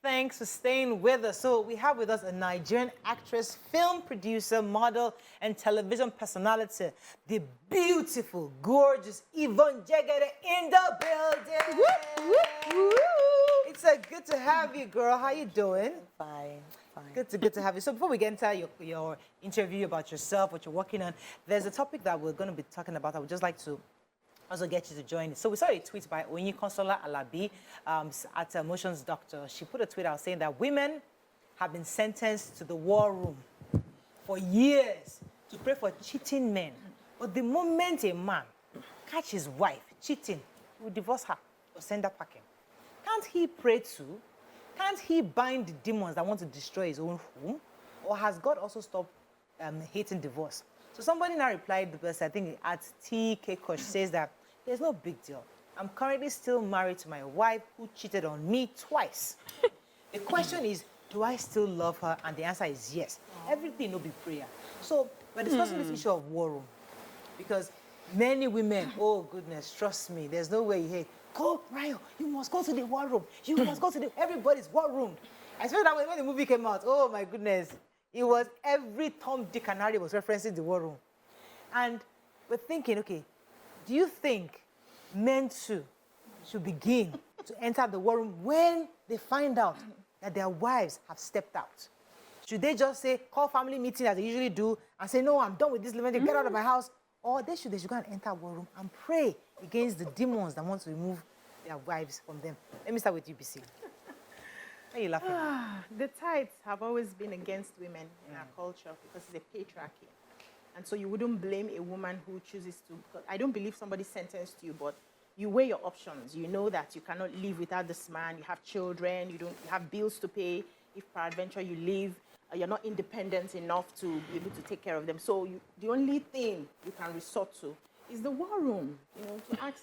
Thanks for staying with us. So we have with us a Nigerian actress, film producer, model, and television personality, the beautiful, gorgeous Yvonne Jegede in the building. Woo, woo, woo. It's good to have you, girl. How you doing? Fine. Good to have you. So before we get into your interview about yourself, what you're working on, there's a topic that we're going to be talking about. I would just like to also get you to join. So we saw a tweet by Onyi Consola Alabi at Motions Doctor. She put a tweet out saying that women have been sentenced to the war room for years to pray for cheating men. But the moment a man catch his wife cheating, he will divorce her or send her packing. Can't he pray too? Can't he bind the demons that want to destroy his own home? Or has God also stopped hating divorce? So somebody now replied, I think at TK Kosh says that there's no big deal. I'm currently still married to my wife who cheated on me twice. The question is, do I still love her? And the answer is yes. Everything will be prayer. So we're discussing this issue of war room. Because many women, oh goodness, trust me, there's no way you hate. Go, Ryo, you must go to the war room. You must go to everybody's war room. I swear that when the movie came out, oh my goodness, it was every Tom, Dick, and Harry was referencing the war room. And we're thinking, okay, do you think men too should begin to enter the war room when they find out that their wives have stepped out? Should they just say, call family meeting as they usually do and say, no, I'm done with this living, get out of my house? Or they should go and enter war room and pray against the demons that want to remove their wives from them. Let me start with you, BC. Why are you laughing? The tides have always been against women in our culture because it's a patriarchy. And so you wouldn't blame a woman who chooses to, because I don't believe somebody sentenced you, but you weigh your options. You know that you cannot live without this man, you have children, you have bills to pay. If peradventure you leave, you're not independent enough to be able to take care of them. So the only thing you can resort to is the war room, to ask,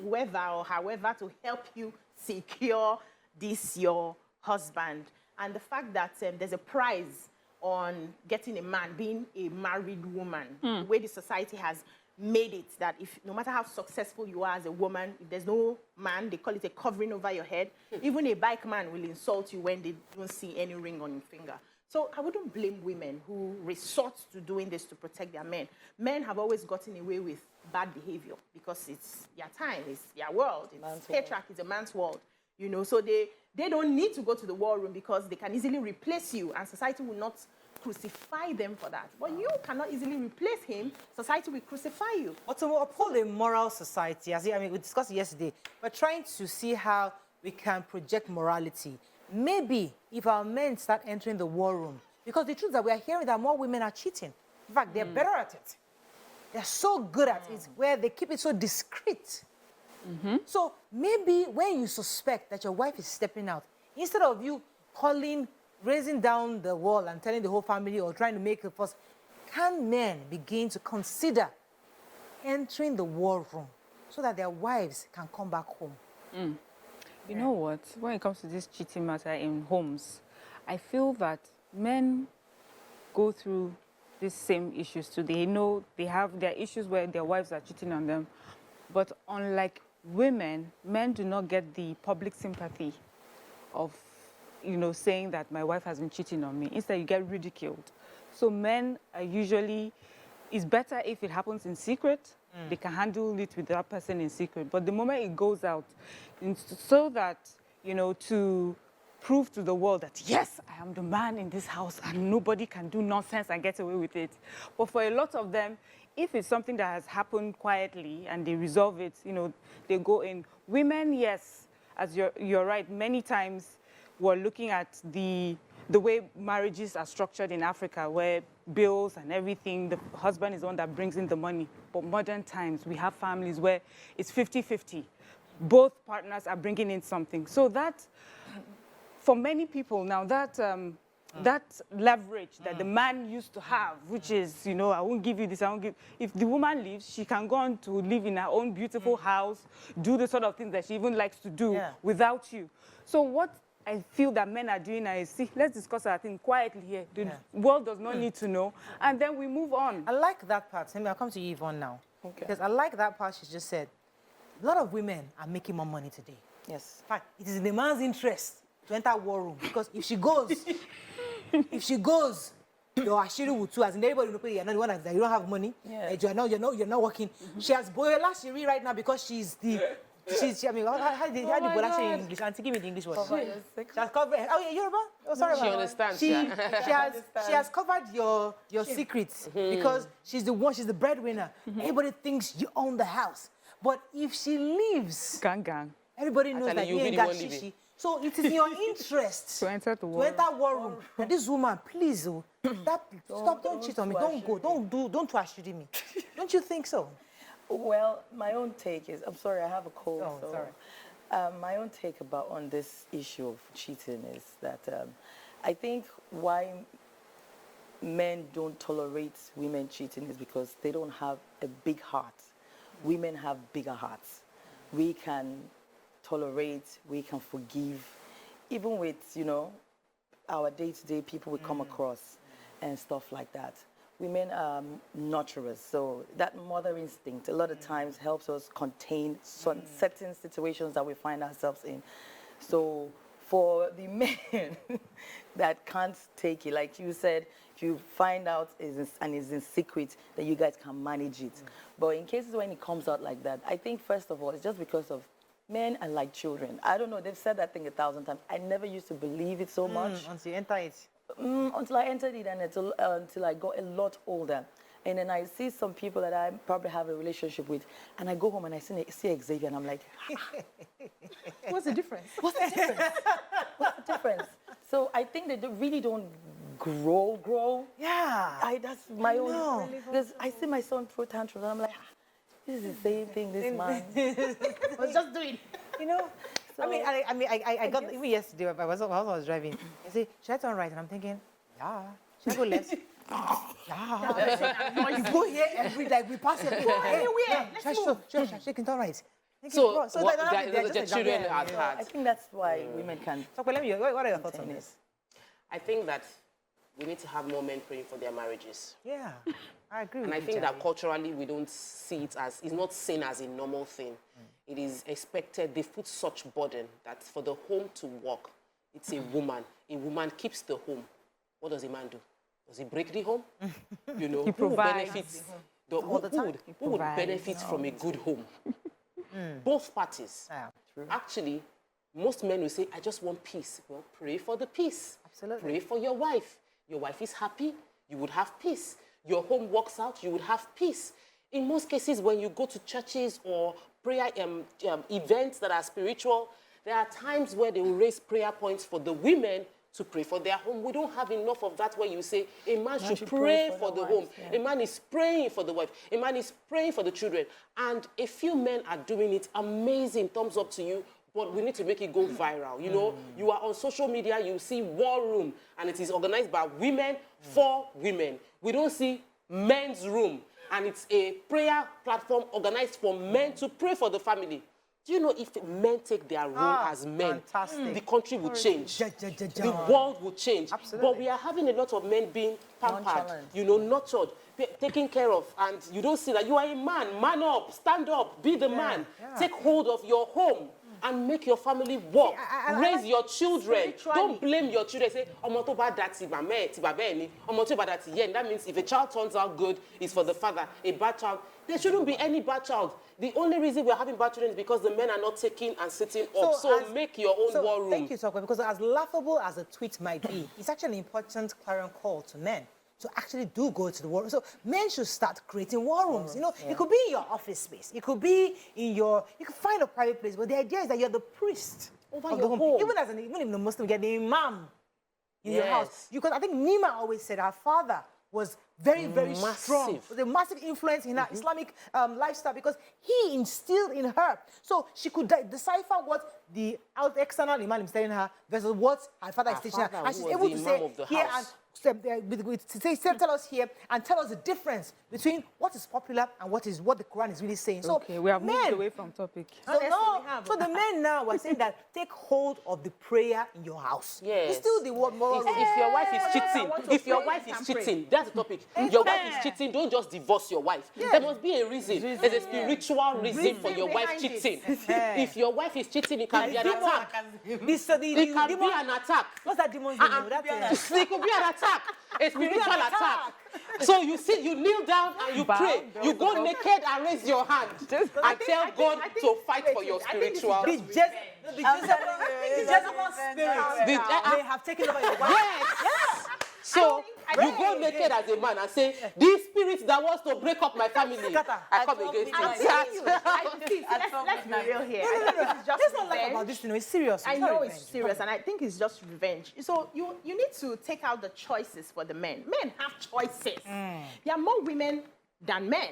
whoever or however to help you secure this, your husband. And the fact that there's a prize on getting a man, being a married woman, the way the society has made it that no matter how successful you are as a woman, if there's no man, they call it a covering over your head. Even a bike man will insult you when they don't see any ring on your finger. So I wouldn't blame women who resort to doing this to protect their men. Men have always gotten away with bad behavior because it's their time, it's their world. It's patriarchy, it's a man's world. So they don't need to go to the war room because they can easily replace you and society will not crucify them for that. But you cannot easily replace him. Society will crucify you. But to uphold a moral society, we discussed it yesterday, we're trying to see how we can project morality. Maybe if our men start entering the war room, because the truth is that we are hearing that more women are cheating. In fact, they're better at it. They're so good at it, where they keep it so discreet. So maybe when you suspect that your wife is stepping out, instead of you raising down the wall and telling the whole family or trying to make a fuss, can men begin to consider entering the war room so that their wives can come back home? You know what? When it comes to this cheating matter in homes, I feel that men go through these same issues too. They know they have their issues where their wives are cheating on them. But unlike women, men do not get the public sympathy of saying that my wife has been cheating on me. Instead, you get ridiculed. So men are usually, it's better if it happens in secret. They can handle it with that person in secret. But the moment it goes out, so that, to prove to the world that, yes, I am the man in this house and nobody can do nonsense and get away with it. But for a lot of them, if it's something that has happened quietly and they resolve it, they go in. Women, yes, as you're right, many times we're looking at the way marriages are structured in Africa, where bills and everything, the husband is the one that brings in the money. But modern times, we have families where it's 50-50. Both partners are bringing in something. So that, for many people now, that leverage that the man used to have, which is, I won't give you this, I won't give... If the woman leaves, she can go on to live in her own beautiful house, do the sort of things that she even likes to do without you. So what I feel that men are doing now is, let's discuss our thing quietly here. The world does not need to know. And then we move on. I like that part. I'll come to you, Yvonne, now. Okay. Because I like that part she just said. A lot of women are making more money today. Yes. In fact, it is in the man's interest to enter war room because if she goes, your ashiri will too. As in everybody will know you're not the one that you don't have money. Yeah. You're not working. She has Boyola Shiri right now because she's the. I mean, how do Bola say in English? Auntie, give me the English word. She has covered. Oh, yeah, Yoruba? Oh, sorry. She understands. She has covered your secrets because she's the one. She's the breadwinner. Everybody thinks you own the house, but if she leaves, Gang. everybody knows that you ain't got shishi. So it is in your interest To enter the war. war room. And this woman, please, stop! Don't cheat on me. Don't go. Don't trash me. Don't you think so? Well, my own take is, I'm sorry, I have a cold. Oh, so, sorry. My own take on this issue of cheating is that I think why men don't tolerate women cheating is because they don't have a big heart. Women have bigger hearts. We can tolerate, we can forgive, even with, our day-to-day people we come across and stuff like that. Women are nurturers, so that mother instinct a lot of times helps us contain certain situations that we find ourselves in. So for the men that can't take it, like you said, if you find out and it's in secret, then you guys can manage it. But in cases when it comes out like that, I think first of all, it's just because of men are like children. I don't know, they've said that thing 1,000 times. I never used to believe it so much. Until you enter it. Until I entered it and until I got a lot older. And then I see some people that I probably have a relationship with, and I go home and I see Xavier and I'm like, What's the difference? what's the difference? What's the difference? So I think they really don't grow. Yeah. That's my own. Because I see my son throw tantrums and I'm like, this is the same thing this man. Let's just do it. So, I got even yesterday. I was driving. I say, should I turn right? And I'm thinking, yeah. Should I go left? Yeah. You go here every we pass it. Go anywhere. She can turn right. So like, the children are I hard. think that's why women can. So, let me. What are your thoughts on this? I think that we need to have more men praying for their marriages. Yeah, I agree. And I think that culturally we don't see it as, it's not seen as a normal thing. It is expected, they put such burden that for the home to work, it's a woman. A woman keeps the home. What does a man do? Does he break the home? He who would provides. benefit, who would benefit from a good home? Both parties. Yeah. Actually, most men will say, I just want peace. Well, pray for the peace. Absolutely. Pray for your wife. Your wife is happy, you would have peace. Your home works out, you would have peace. In most cases, when you go to churches or prayer events that are spiritual, there are times where they will raise prayer points for the women to pray for their home. We don't have enough of that where you say a man should pray for the home. Yeah. A man is praying for the wife. A man is praying for the children. And a few men are doing it. Amazing. Thumbs up to you. But we need to make it go viral. You are on social media, you see War Room, and it is organized by women for women. We don't see Men's Room, and it's a prayer platform organized for men to pray for the family. Do you know if men take their role as men, the country will change, the world will change. Absolutely. But we are having a lot of men being pampered, nurtured, taken care of, and you don't see that you are a man. Man up, stand up, be the man. Yeah. Take hold of your home and make your family work. Raise your children. Don't blame your children. Say, that means if a child turns out good, it's for the father. A bad child, there shouldn't be any bad child. The only reason we're having bad children is because the men are not taking and sitting up. So make your own war room. Thank you, Sokwe, because as laughable as a tweet might be, it's actually an important clarion call to men to actually do go to the war room. So men should start creating war rooms. It could be in your office space. It could be in you could find a private place. But the idea is that you're the priest over of your the home. Even in the Muslim, get the imam in your house. Because I think Nima always said her father was very, very strong. Was a massive influence in her Islamic lifestyle because he instilled in her. So she could decipher what the external imam is telling her versus what her father is teaching her. And she's able to say here and tell us here and tell us the difference between what is popular and what the Quran is really saying. So okay, we have moved away from topic. So the men now are saying that take hold of the prayer in your house. Yes. It's still the word moral. If your wife is cheating, that's the topic. Your wife is cheating, don't just divorce your wife. There must be a reason. There's a spiritual reason for your wife behind it. cheating. If your wife is cheating, it can be an attack. It can be an attack. What's that demon's name? It could be an attack, a spiritual attack. So you sit, you kneel down and you pray. You go naked and raise your hand and tell God to fight for your spiritual. The Jezebel spirit may have taken over your wife. Yes. So you go naked as a man and say, "This spirit that wants to break up my family, I come against it." Let's be real here. I think it's just Let's not lie revenge. about this, it's serious. I know it's serious, and I think it's just revenge. So you need to take out the choices for the men. Men have choices. There are more women than men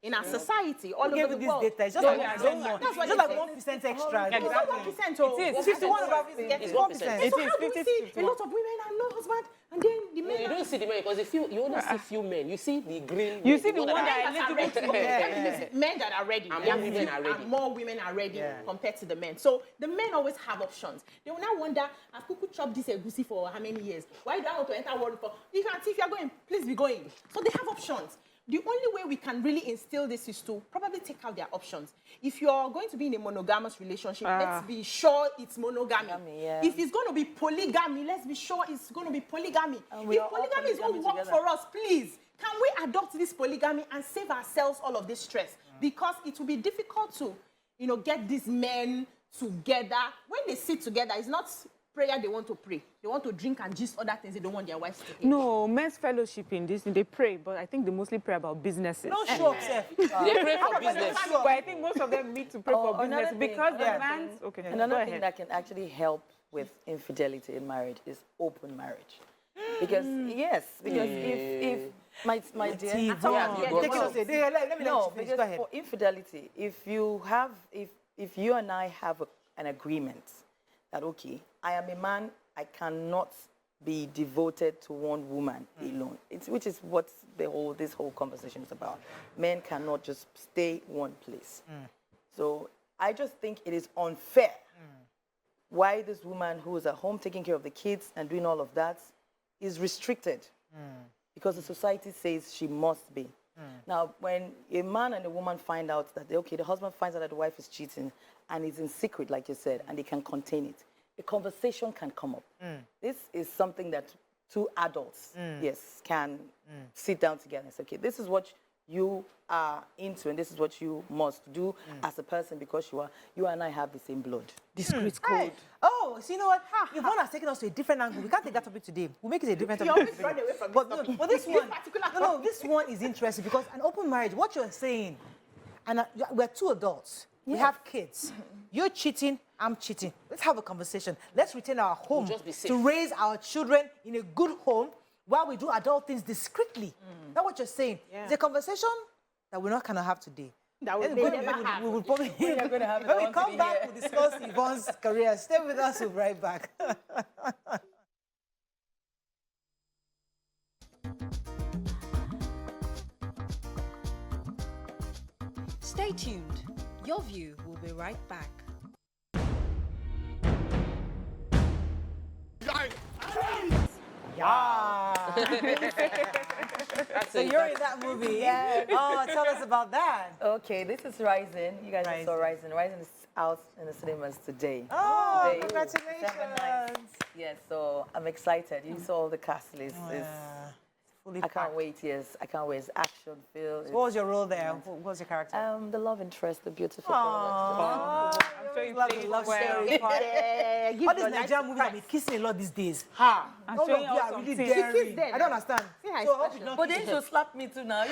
in our society all over the world. Data. It's just like 1% more. That's what Just it like is. 1% extra. It's not 1%. Oh, It is. 51 of our It's 1%. It So is how do we 50, see 51. a lot of women and no husband, and then the men? You don't see the men because you only see few men. You see the green. You see the one are- that Men a little that bit. are ready. Men that are ready. And There more women are ready. And more women are ready compared to the men. So the men always have options. They will now wonder, I've cuckoo chopped this egusi for how many years? Why do I want to enter world for? If you are going, please be going. So they have options. The only way we can really instill this is to probably take out their options. If you're going to be in a monogamous relationship, let's be sure it's monogamy. Yeah. If it's going to be polygamy, let's be sure it's going to be polygamy. And we If are all polygamy is what polygamy works together. for us, please, can we adopt this polygamy and save ourselves all of this stress? Because it will be difficult to, get these men together. When they sit together, it's not prayer they want to pray. They want to drink and gist other things they don't want their wives to hear. No, men's fellowship in this, they pray, but I think they mostly pray about businesses. No show up, sir. They pray for business. But I think most of them need to pray for business another thing- because the another man's... Okay, go Another thing ahead. that can actually help with infidelity in marriage is open marriage. Because if my dear, Yvonne, you go take it first. to say, let me no, let you finish. because Go ahead. for infidelity, if you and I have an agreement that okay, I am a man, I cannot be devoted to one woman alone. Which is what this whole conversation is about. Men cannot just stay one place. So I just think it is unfair why this woman who is at home taking care of the kids and doing all of that is restricted because the society says she must be. Now, when a man and a woman find out that, okay, the husband finds out that the wife is cheating and it's in secret, like you said, and they can contain it, a conversation can come up. This is something that two adults, can sit down together and say, okay, this is what you are into and this is what you must do as a person because you and I have the same blood. Discreet code. Hey. Oh, so you know what? Yvonne has taken us to a different angle. We can't take that topic today. We'll make it a different You topic. always run away from But this topic. this This one, particular no, this one is interesting because an open marriage, what you're saying, and we're two adults. We have kids. You're cheating, I'm cheating. Let's have a conversation. Let's retain our home just be safe. to raise our children in a good home while we do adult things discreetly. That's what you're saying. Yeah. It's a conversation that we're not going to have today. That Then we we never have. will probably, are gonna have it, when I we want to come be back, here. we'll discuss Yvonne's career. Stay with us, we'll be right back. Stay tuned. Your View will be right back. So you're in that movie. Oh, tell us about that. Okay, this is Rising. You guys Rising. saw Rising. Rising is out in the cinemas today. Oh, Today, congratulations. 7 nights. Yes, so I'm excited. You saw all the cast list. Fully I can't wait, yes. I can't wait. It's action, feel. What was your role there? What was your character? The love interest, the beautiful Aww. I'm sure you Love played the love well. story part. Give All these your life Nigerian to movies have Christ. been kissing a lot these days. Ha! I'm All of showing you you are really something. daring. kiss them. I don't understand. how So it's hope you don't But kiss then them. she'll slap me too now.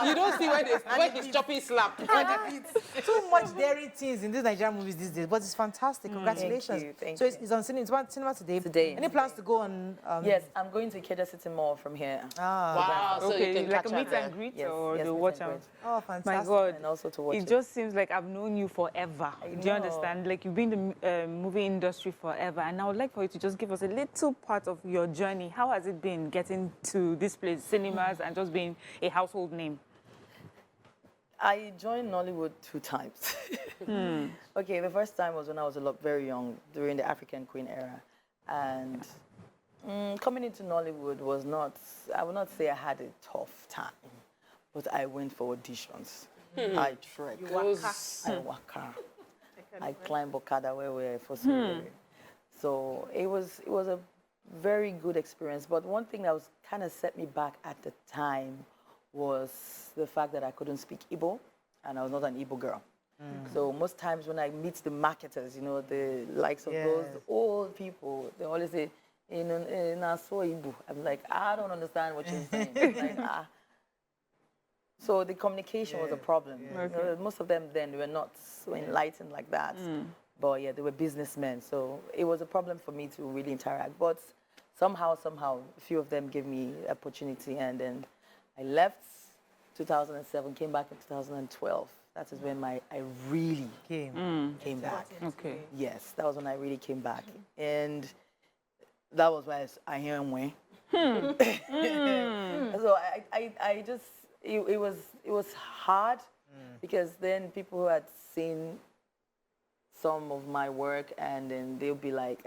You don't see when he's chopping slap. Too much daring things in these Nigerian movies these days, but it's fantastic. Congratulations. Thank So you. it's on cinema today. Today. Any plans to go on? Yes, I'm going to Ikeja City Mall from here. Wow, so you Okay, can like catch a meet her and there. greet Yes, or yes, the meet watch and out? greet. Oh, fantastic. My God. And also to watch It it. just seems like I've known you forever. Do you know. understand? Like you've been in the movie industry forever. And I would like for you to just give us a little part of your journey. How has it been getting to this place, cinemas, and just being a household name? I joined Nollywood 2 times. Okay, the first time was when I was very young, during the African Queen era. And Coming into Nollywood was not, I would not say I had a tough time, but I went for auditions. I trekked. You waka. I waka. I climbed Okada where we were for So it was a very good experience. But one thing that was kind of set me back at the time was the fact that I couldn't speak Igbo, and I was not an Igbo girl. So most times when I meet the marketers, you know, the likes of those old people, they always say, in Igbo. I'm like, I don't understand what you're saying. Like, So the communication was a problem. You know, most of them then were not so enlightened like that. But yeah, they were businessmen. So it was a problem for me to really interact. But somehow, a few of them gave me opportunity. And then I left 2007, came back in 2012. That is when I really came back. Okay. Yes, that was when I really came back. And that was why I am where. So I just, it was hard because then people who had seen some of my work and then they'll be like,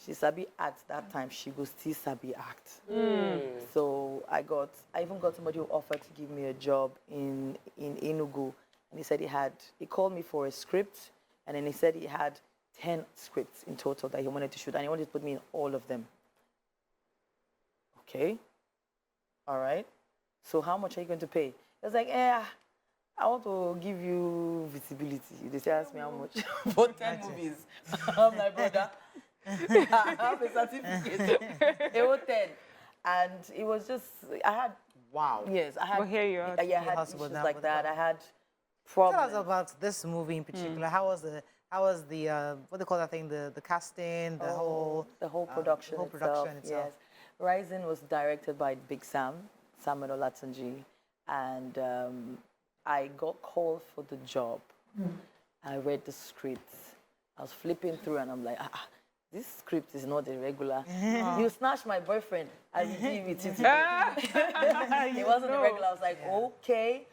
she sabi act that time, she go still sabi act. So I even got somebody who offered to give me a job in Enugu, and he said he called me for a script, and then he said he had 10 scripts in total that he wanted to shoot, and he wanted to put me in all of them. Okay, all right. So how much are you going to pay? I was like, I want to give you visibility. They say, ask me how much for 10 movies. I'm like, brother, I have a certificate. It was 10. And it was just, I had, yes, I had, But here you are. I had Possible issues now like with that. the- I had Tell problems. us about this movie in particular. How was the what do they call that thing? The casting, the whole production, the whole production itself. Yes. Rising was directed by Big Samuel Olatunji, and I got called for the job. I read the script. I was flipping through, and I'm like, this script is not a regular. You snatched my boyfriend. I will give it to you. It wasn't a regular. I was like, okay.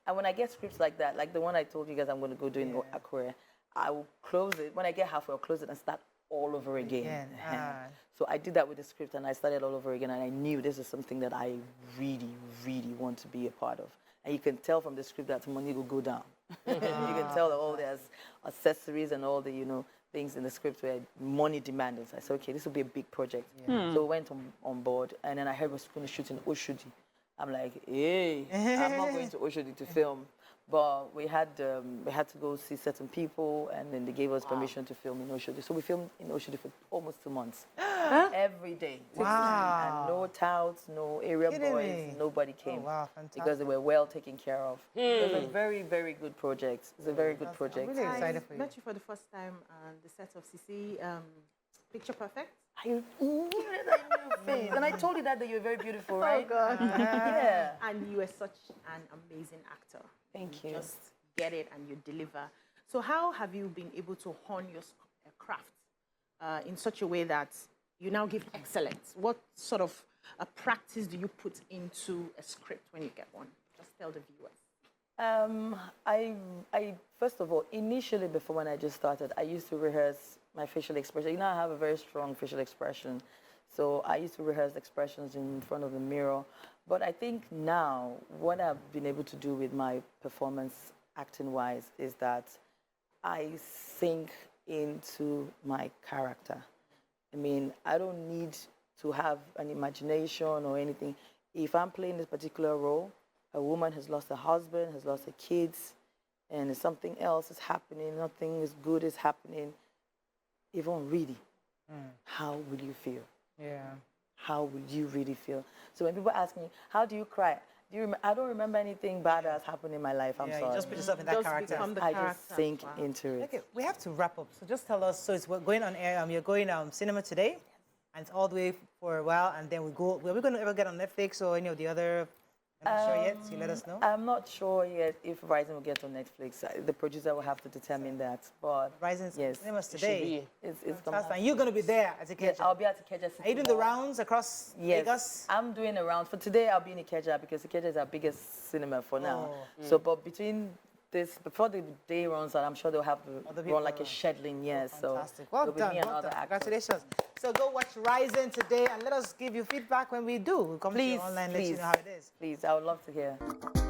And when I get scripts like that, like the one I told you guys I'm going to go do in Akure, I will close it. When I get halfway, I'll close it and start all over again. So I did that with the script, and I started all over again, and I knew this is something that I really, really want to be a part of. And you can tell from the script that money will go down. You can tell that all there's accessories and all the, things in the script where money demanded. So I said, okay, this will be a big project. So we went on board, and then I heard we were going to shoot in Oshodi. I'm like, hey, I'm not going to Oshodi to film. But we had to go see certain people, and then they gave us permission to film in Oshodi. So we filmed in Oshodi for almost 2 months. Every day. Wow. And no touts, no area Kidding boys, me. nobody came. Oh, wow, fantastic. Because they were well taken care of. It was a very, very good project. It's a very good project. I'm really excited for I you. met you for the first time on the set of CC Picture Perfect. I knew that in your face. And I told you that you're very beautiful, right? Oh, God. Yeah. And you are such an amazing actor. Thank you. Just get it and you deliver. So how have you been able to hone your craft in such a way that you now give excellence? What sort of practice do you put into a script when you get one? Just tell the viewers. I first of all, initially before when I just started, I used to rehearse my facial expression. You know, I have a very strong facial expression. So I used to rehearse expressions in front of the mirror. But I think now what I've been able to do with my performance acting-wise is that I sink into my character. I mean, I don't need to have an imagination or anything. If I'm playing this particular role, a woman has lost a husband, has lost her kids, and something else is happening, nothing is good is happening. Yvonne, really, how will you feel? Yeah. How will you really feel? So when people ask me, how do you cry? I don't remember anything bad that's happened in my life. I'm Yeah, sorry. you just put yourself in that Just character. become the I character. just sink Wow. into it. Okay, we have to wrap up. So just tell us. So it's going on air. You're going cinema today, and it's all the way for a while, and then we go. Are we going to ever get on Netflix or any of the other? I'm not sure yet. So you let us know. I'm not sure yet if Rising will get on Netflix. The producer will have to determine that. But Rising yes, cinemas It should today. be. it's Fantastic. And you're going to be there as a Yes, catcher. I'll be at Ikeja City. Are you doing the rounds across Yes, Lagos? I'm doing a round. For today, I'll be in Ikeja because Ikeja is our biggest cinema for now. So, but between this, before the day runs out, I'm sure they'll have to Other people run like a around. scheduling, yes. Fantastic. So Well there'll be done. me and Well other done. actors. Congratulations. So go watch Rising today and let us give you feedback when we do. We'll come to you online, let you know how it is. Please, I would love to hear.